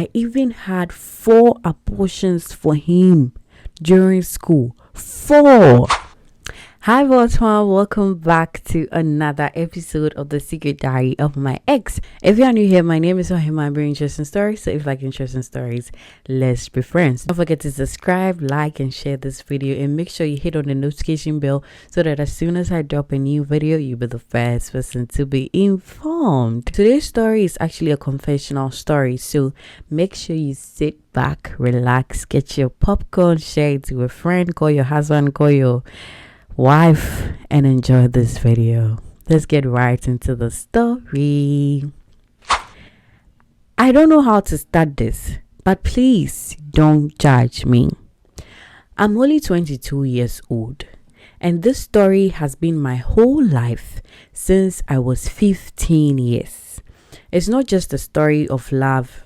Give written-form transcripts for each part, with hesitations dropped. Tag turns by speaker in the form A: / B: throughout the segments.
A: I even had 4 abortions for him during school. 4. Hi, Ohemaa. Welcome back to another episode of The Secret Diary of My Ex. If you are new here, my name is Ohemaa. I bring interesting stories. So if you like interesting stories, let's be friends. Don't forget to subscribe, like, and share this video. And make sure you hit on the notification bell so that as soon as I drop a new video, you'll be the first person to be informed. Today's story is actually a confessional story. So make sure you sit back, relax, get your popcorn, share it to a friend, call your husband, call your wife, and enjoy this video. Let's get right into the story. I don't know how to start this, but please don't judge me. I'm only 22 years old, and this story has been my whole life since I was 15 years. It's not just a story of love,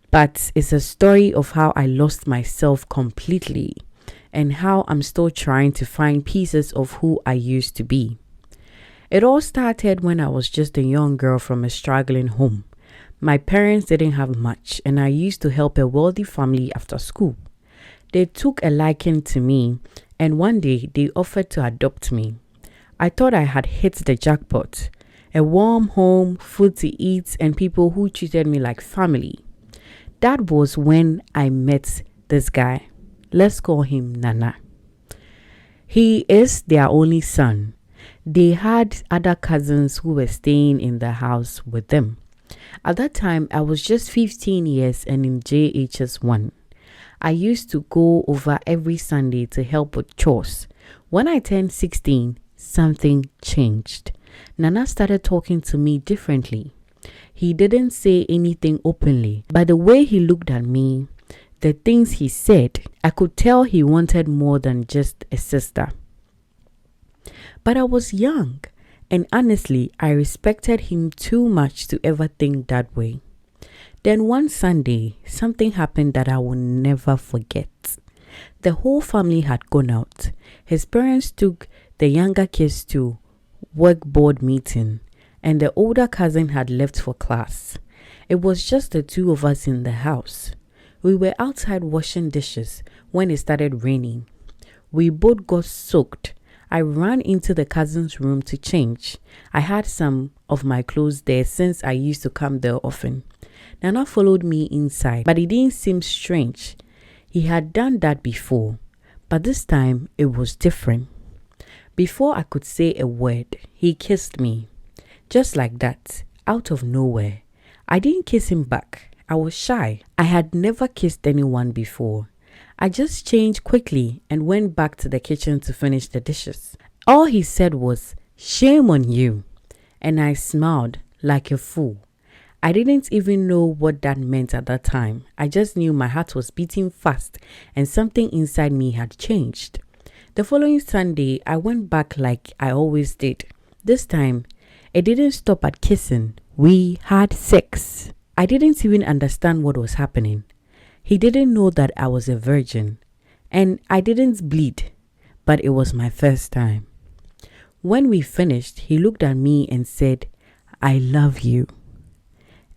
A: but it's a story of how I lost myself completely and how I'm still trying to find pieces of who I used to be. It all started when I was just a young girl from a struggling home. My parents didn't have much, and I used to help a wealthy family after school. They took a liking to me, and one day they offered to adopt me. I thought I had hit the jackpot. A warm home, food to eat, and people who treated me like family. That was when I met this guy. Let's call him Nana. He is their only son. They had other cousins who were staying in the house with them. At that time, I was just 15 years and in JHS1. I used to go over every Sunday to help with chores. When I turned 16, something changed. Nana started talking to me differently. He didn't say anything openly, but the way he looked at me, the things he said, I could tell he wanted more than just a sister. But I was young, and honestly, I respected him too much to ever think that way. Then one Sunday, something happened that I will never forget. The whole family had gone out. His parents took the younger kids to work board meeting, and the older cousin had left for class. It was just the two of us in the house. We were outside washing dishes when it started raining. We both got soaked. I ran into the cousin's room to change. I had some of my clothes there since I used to come there often. Nana followed me inside, but it didn't seem strange. He had done that before, but this time it was different. Before I could say a word, he kissed me. Just like that, out of nowhere. I didn't kiss him back. I was shy. I had never kissed anyone before. I just changed quickly and went back to the kitchen to finish the dishes. All he said was, "Shame on you." And I smiled like a fool. I didn't even know what that meant at that time. I just knew my heart was beating fast and something inside me had changed. The following Sunday, I went back like I always did. This time, it didn't stop at kissing. We had sex. I didn't even understand what was happening. He didn't know that I was a virgin, and I didn't bleed, but it was my first time. When we finished, he looked at me and said, "I love you."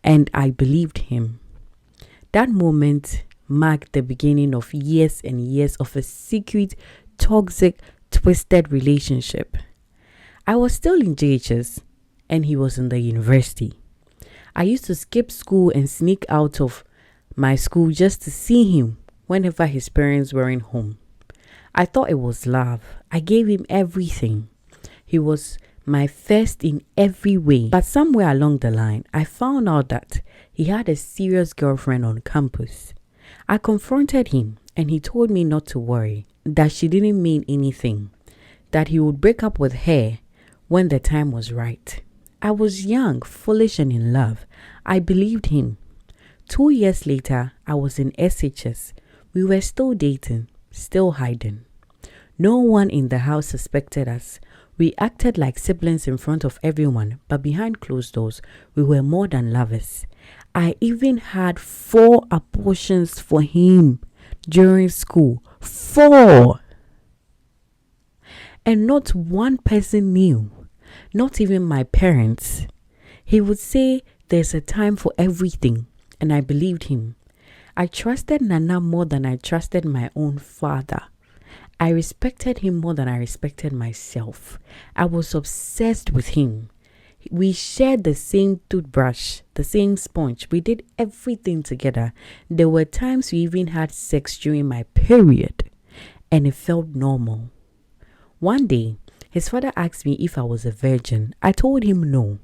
A: And I believed him. That moment marked the beginning of years and years of a secret, toxic, twisted relationship. I was still in JHS, and he was in the university. I used to skip school and sneak out of my school just to see him whenever his parents weren't home. I thought it was love. I gave him everything. He was my first in every way. But somewhere along the line, I found out that he had a serious girlfriend on campus. I confronted him and he told me not to worry, that she didn't mean anything, that he would break up with her when the time was right. I was young, foolish, and in love. I believed him. 2 years later, I was in SHS. We were still dating, still hiding. No one in the house suspected us. We acted like siblings in front of everyone, but behind closed doors, we were more than lovers. I even had 4 abortions for him during school. 4! And not one person knew. Not even my parents. He would say there's a time for everything, and I believed him. I trusted Nana more than I trusted my own father. I respected him more than I respected myself. I was obsessed with him. We shared the same toothbrush, the same sponge. We did everything together. There were times we even had sex during my period, and it felt normal. One day, his father asked me if I was a virgin. I told him no,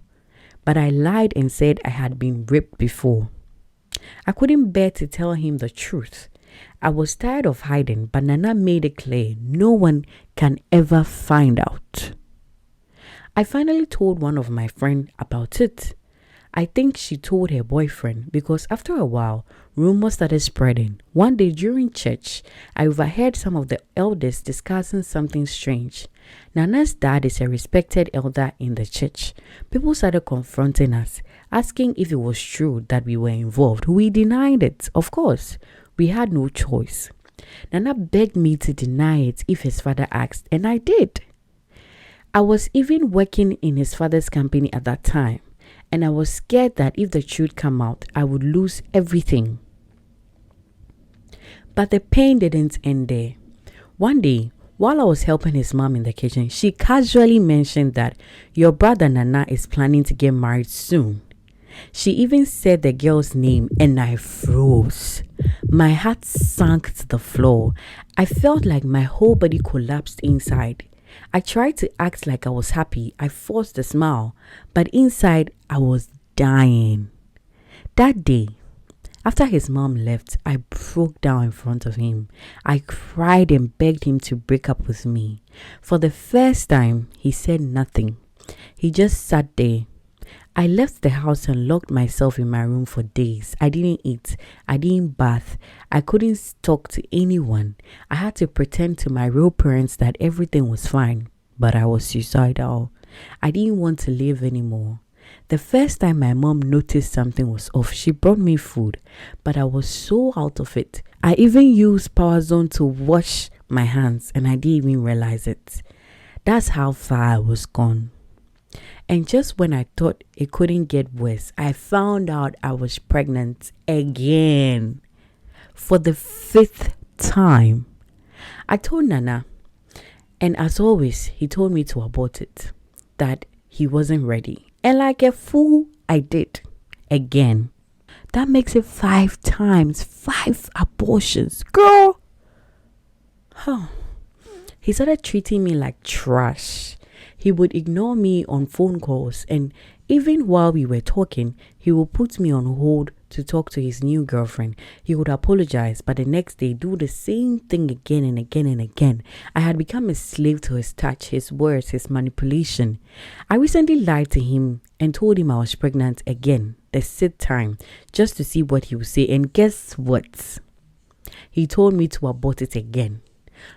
A: but I lied and said I had been raped before. I couldn't bear to tell him the truth. I was tired of hiding, but Nana made it clear no one can ever find out. I finally told one of my friends about it. I think she told her boyfriend because after a while, rumors started spreading. One day during church, I overheard some of the elders discussing something strange. Nana's dad is a respected elder in the church. People started confronting us, asking if it was true that we were involved. We denied it, of course. We had no choice. Nana begged me to deny it if his father asked, and I did. I was even working in his father's company at that time, and I was scared that if the truth came out, I would lose everything. But the pain didn't end there. One day, while I was helping his mom in the kitchen, she casually mentioned that your brother Nana is planning to get married soon. She even said the girl's name, and I froze. My heart sank to the floor. I felt like my whole body collapsed inside. I tried to act like I was happy. I forced a smile, but inside I was dying. That day, after his mom left, I broke down in front of him. I cried and begged him to break up with me. For the first time, he said nothing. He just sat there. I left the house and locked myself in my room for days. I didn't eat. I didn't bath. I couldn't talk to anyone. I had to pretend to my real parents that everything was fine, but I was suicidal. I didn't want to live anymore. The first time my mom noticed something was off, she brought me food, but I was so out of it. I even used Power Zone to wash my hands, and I didn't even realize it. That's how far I was gone. And just when I thought it couldn't get worse, I found out I was pregnant again. For the 5th time. I told Nana, and as always, he told me to abort it, that he wasn't ready. And like a fool, I did. Again. That makes it 5 times. 5 abortions. Girl. Oh. He started treating me like trash. He would ignore me on phone calls, and even while we were talking, he would put me on hold to talk to his new girlfriend. He would apologize, but the next day do the same thing again and again and again. I had become a slave to his touch, his words, his manipulation. I recently lied to him and told him I was pregnant again, the 6th time, just to see what he would say. And guess what? He told me to abort it again.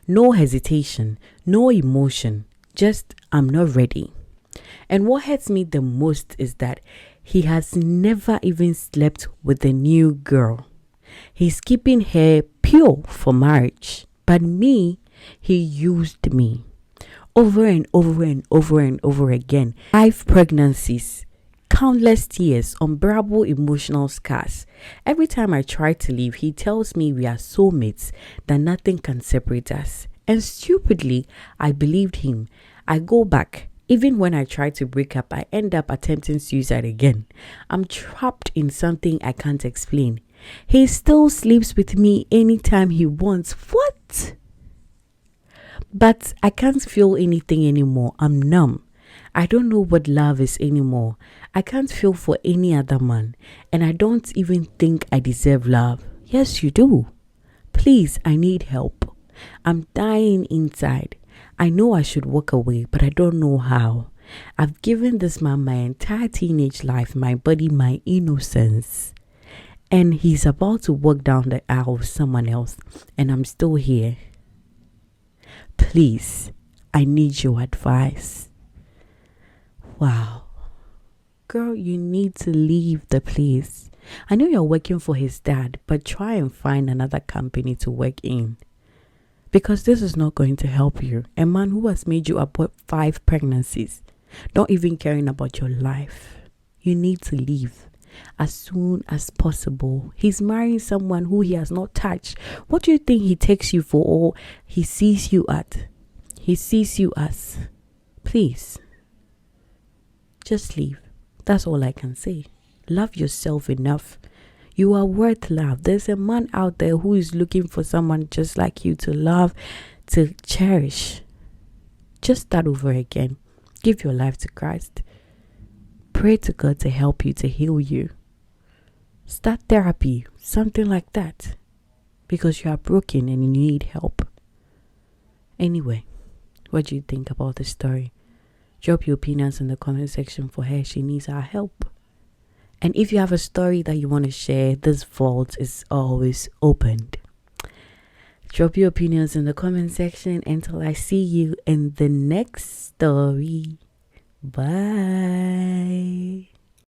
A: No hesitation, no emotion. Just, I'm not ready. And what hurts me the most is that he has never even slept with the new girl. He's keeping her pure for marriage. But me, he used me. Over and over and over and over again. 5 pregnancies. Countless tears, unbearable emotional scars. Every time I try to leave, he tells me we are soulmates, that nothing can separate us. And stupidly, I believed him. I go back. Even when I try to break up, I end up attempting suicide again. I'm trapped in something I can't explain. He still sleeps with me anytime he wants. What? But I can't feel anything anymore. I'm numb. I don't know what love is anymore. I can't feel for any other man. And I don't even think I deserve love. Yes, you do. Please, I need help. I'm dying inside. I know I should walk away, but I don't know how. I've given this man my entire teenage life, my body, my innocence. And he's about to walk down the aisle with someone else, and I'm still here. Please, I need your advice. Wow. Girl, you need to leave the place. I know you're working for his dad, but try and find another company to work in. Because this is not going to help you. A man who has made you abort 5 pregnancies, not even caring about your life. You need to leave. as soon as possible. He's marrying someone who he has not touched. What do you think he takes you for, or he sees you at? He sees you as. Please, just leave. That's all I can say. Love yourself enough. You are worth love. There's a man out there who is looking for someone just like you to love, to cherish. Just start over again. Give your life to Christ. Pray to God to help you, to heal you. Start therapy, something like that. Because you are broken and you need help. Anyway, what do you think about the story? Drop your opinions in the comment section for her. She needs our help. And if you have a story that you want to share, this vault is always opened. Drop your opinions in the comment section until I see you in the next story. Bye.